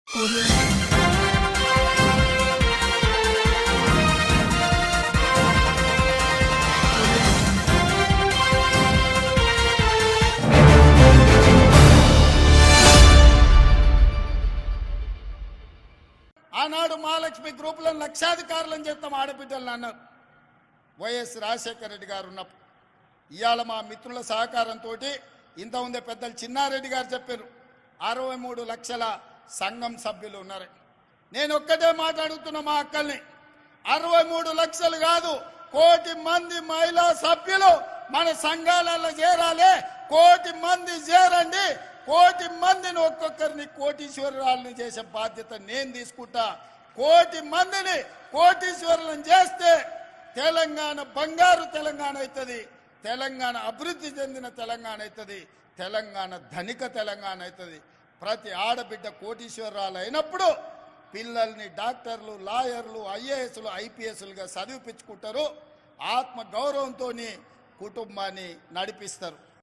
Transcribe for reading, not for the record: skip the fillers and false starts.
ఆనాడు మహాలక్ష్మి గ్రూపులను లక్షాధికారులను చేస్తాం ఆడబిడ్డలను అన్నారు వైఎస్ రాజశేఖర రెడ్డి గారు ఉన్నప్పుడు. ఇవాళ మా మిత్రుల సహకారంతో ఇంత ఉందే పెద్దలు చిన్నారెడ్డి గారు చెప్పారు 63 లక్షల సంఘం సభ్యులు ఉన్నారు. నేను ఒక్కటే మాట్లాడుతున్నా మా అక్కల్ని, 63 లక్షలు కాదు, 1 కోటి మంది మహిళా సభ్యులు మన సంఘాలలో చేరాలి. 1 కోటి మంది చేరండి. 1 కోటి మందిని ఒక్కొక్కరిని కోటీశ్వరురాలని చేసే బాధ్యత నేను తీసుకుంటా. 1 కోటి మందిని కోటీశ్వరులను చేస్తే తెలంగాణ బంగారు తెలంగాణ అవుతుంది, తెలంగాణ అభివృద్ధి చెందిన తెలంగాణ అవుతుంది, తెలంగాణ ధనిక తెలంగాణ అవుతుంది. ప్రతి ఆడబిడ్డ కోటీశ్వరరాలు అయినప్పుడు పిల్లల్ని డాక్టర్లు, లాయర్లు, ఐఏఎస్లు, ఐపీఎస్లుగా చదివిపించుకుంటారు. ఆత్మ గౌరవంతో కుటుంబాన్ని నడిపిస్తారు.